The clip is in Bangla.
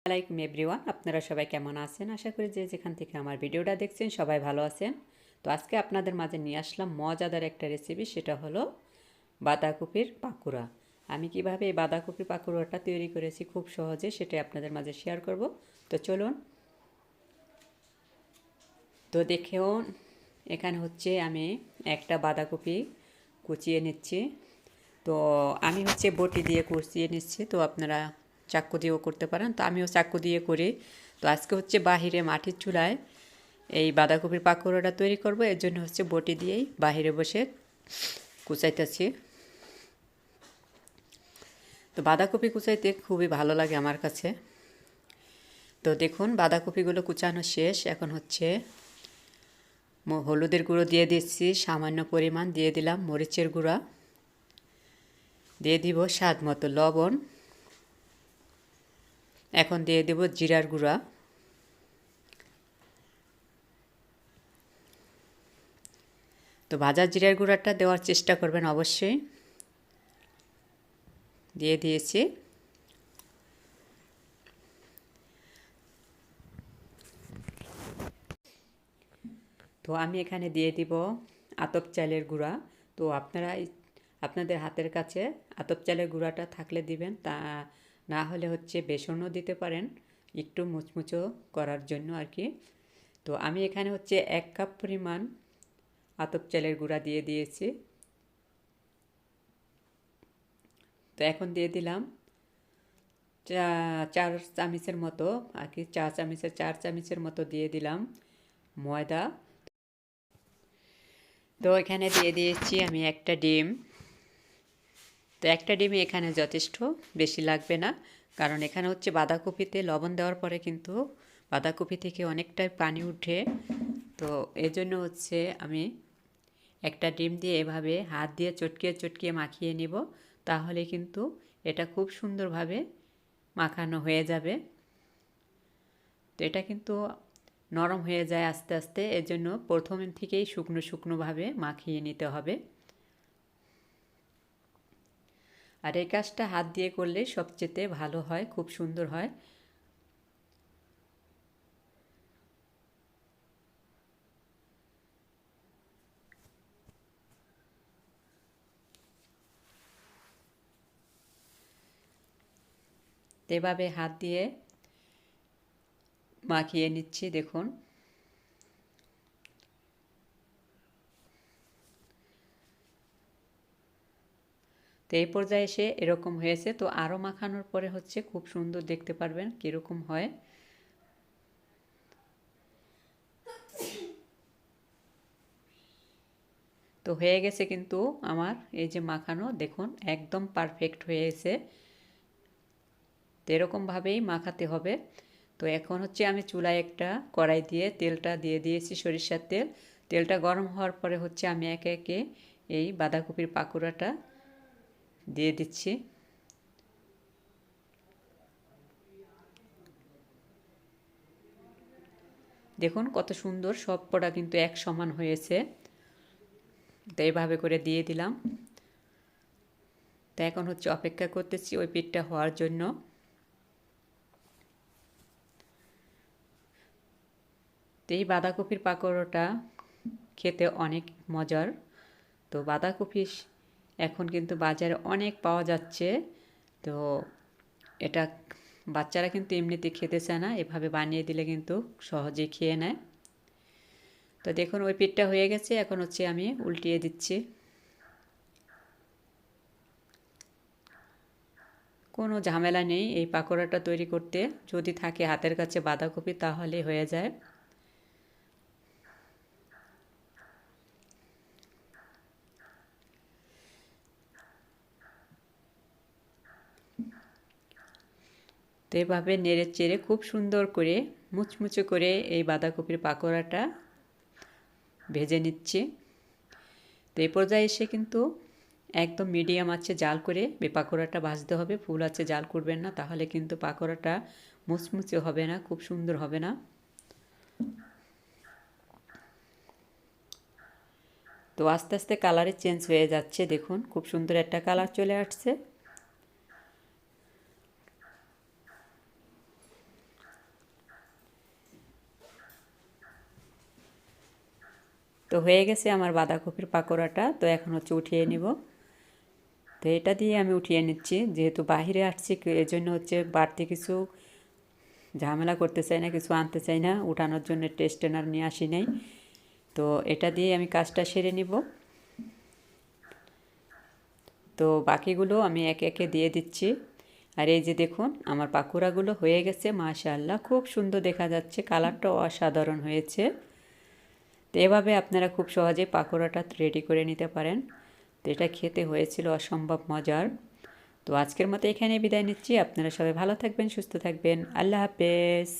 আসসালামাইকুম এভরিওয়ান, আপনারা সবাই কেমন আছেন? আশা করি যে যেখান থেকে আমার ভিডিওটা দেখছেন সবাই ভালো আছেন। তো আজকে আপনাদের মাঝে নিয়ে আসলাম মজাদার একটা রেসিপি, সেটা হলো বাঁধাকপির পাকোড়া। আমি কিভাবে এই বাঁধাকপির পাকোড়াটা তৈরি করেছি খুব সহজে, সেটাই আপনাদের মাঝে শেয়ার করব। তো চলুন। তো দেখেও এখানে হচ্ছে আমি একটা বাঁধাকপি কুচিয়ে নিচ্ছি। তো আমি হচ্ছে বটি দিয়ে কুচিয়ে নিচ্ছি, তো আপনারা চাকু দিয়েও করতে পারেন। তো আমিও চাকু দিয়ে করি। তো আজকে হচ্ছে বাহিরে মাটির চুলায় এই বাঁধাকপির পাকোড়াটা তৈরি করব, এর জন্য হচ্ছে বটি দিয়েই বাহিরে বসে কুচাইতেছি। তো বাঁধাকপি কুচাইতে খুবই ভালো লাগে আমার কাছে। তো দেখুন বাঁধাকপিগুলো কুচানো শেষ। এখন হচ্ছে হলুদের গুঁড়ো দিয়ে দিচ্ছি, সামান্য পরিমাণ দিয়ে দিলাম মরিচের গুঁড়া, দিয়ে দিব স্বাদ মতো লবণ, এখন দিয়ে দেব জিরার গুঁড়া, তো ভাজা জিরার গুঁড়াটা দেওয়ার চেষ্টা করবেন অবশ্যই। দিয়ে দিয়েছি। তো আমি এখানে দিয়ে দিব আতপ চালের গুঁড়া। তো আপনারা আপনাদের হাতের কাছে আতপ চালের গুঁড়াটা থাকলে দিবেন, তা না হলে হচ্ছে বেসনও দিতে পারেন একটু মুচমুচো করার জন্য আর কি। তো আমি এখানে হচ্ছে 1 কাপ পরিমাণ আতপ চালের গুঁড়া দিয়ে দিয়েছি। তো এখন দিয়ে দিলাম 4 চামচের মতো আর কি, 4 চামচের মতো দিয়ে দিলাম ময়দা। তো এখানে দিয়ে দিয়েছি আমি একটা ডিম। তো একটা ডিমই এখানে যথেষ্ট, বেশি লাগবে না, কারণ এখানে হচ্ছে বাঁধাকপিতে লবণ দেওয়ার পরে কিন্তু বাঁধাকপি থেকে অনেকটাই পানি উঠে। তো এজন্য হচ্ছে আমি একটা ডিম দিয়ে এভাবে হাত দিয়ে চটকিয়ে চটকিয়ে মাখিয়ে নিব, তাহলে কিন্তু এটা খুব সুন্দরভাবে মাখানো হয়ে যাবে। তো এটা কিন্তু নরম হয়ে যায় আস্তে আস্তে, এজন্য প্রথম থেকেই শুকনো শুকনোভাবে মাখিয়ে নিতে হবে। আর এই কাজটা হাত দিয়ে করলে সবচেয়ে ভালো হয়, খুব সুন্দর হয়। তো এভাবে হাত দিয়ে মাখিয়ে নিচ্ছি দেখুন। তো এই পর্যায়ে এসে এরকম হয়েছে। তো আরও মাখানোর পরে হচ্ছে খুব সুন্দর দেখতে পারবেন কীরকম হয়। তো হয়ে গেছে কিন্তু আমার এই যে মাখানো, দেখুন একদম পারফেক্ট হয়েছে। তো এরকমভাবেই মাখাতে হবে। তো এখন হচ্ছে আমি চুলায় একটা কড়াই দিয়ে তেলটা দিয়ে দিয়েছি, সরিষার তেল। তেলটা গরম হওয়ার পরে হচ্ছে আমি একে একে এই বাঁধাকপির পাকোড়াটা দিয়ে দিচ্ছি। দেখুন কত সুন্দর, সব কটা কিন্তু এক সমান হয়েছে। তো এইভাবে করে দিয়ে দিলাম। তো এখন হচ্ছে অপেক্ষা করতেছি ওই পিঠটা হওয়ার জন্য। তো এই বাঁধাকপির পাকোড়াটা খেতে অনেক মজার। তো বাঁধাকপি এখন কিন্তু বাজারে অনেক পাওয়া যাচ্ছে। তো এটা বাচ্চারা কিন্তু এমনিতে খেতে চায় না, এভাবে বানিয়ে দিলে কিন্তু সহজেই খেয়ে নেয়। তো দেখুন ওই পিঠটা হয়ে গেছে, এখন হচ্ছে আমি উল্টিয়ে দিচ্ছি। কোনো ঝামেলা নেই এই পাকোড়াটা তৈরি করতে, যদি থাকে হাতের কাছে বাঁধাকপি তাহলে হয়ে যায়। তো এভাবে নেড়ে চেড়ে খুব সুন্দর করে মুচমুচে করে এই বাঁধাকপির পাকোড়াটা ভেজে নিচ্ছি। তো এই পর্যায়ে এসে কিন্তু একদম মিডিয়াম আছে জাল করে এই পাকোড়াটা ভাজতে হবে, ফুল আছে জাল করবেন না, তাহলে কিন্তু পাকোড়াটা মুচমুচে হবে না, খুব সুন্দর হবে না। তো আস্তে আস্তে কালারে চেঞ্জ হয়ে যাচ্ছে, দেখুন খুব সুন্দর একটা কালার চলে আসছে। তো হয়ে গেছে আমার বাঁধাকপির পাকোড়াটা। তো এখন হচ্ছে উঠিয়ে নিব। তো এটা দিয়ে আমি উঠিয়ে নিচ্ছি, যেহেতু বাহিরে আসছি এজন্য হচ্ছে বাড়তি কিছু ঝামেলা করতে চাই না, কিছু আনতে চাই না, উঠানোর জন্য টেস্টেনার নিয়ে আসি নাই। তো এটা দিয়ে আমি কাজটা সেরে নিব। তো বাকিগুলো আমি একে একে দিয়ে দিচ্ছি। আর এই যে দেখুন আমার পাকোড়াগুলো হয়ে গেছে, মাশাআল্লাহ খুব সুন্দর দেখা যাচ্ছে, কালারটাও অসাধারণ হয়েছে। তো এভাবে আপনারা খুব সহজেই পাকোড়াটা রেডি করে নিতে পারেন। তো এটা খেতে হয়েছিল অসম্ভব মজার। তো আজকের মতো এখানেই বিদায় নিচ্ছি। আপনারা সবাই ভালো থাকবেন, সুস্থ থাকবেন। আল্লাহ হাফেজ।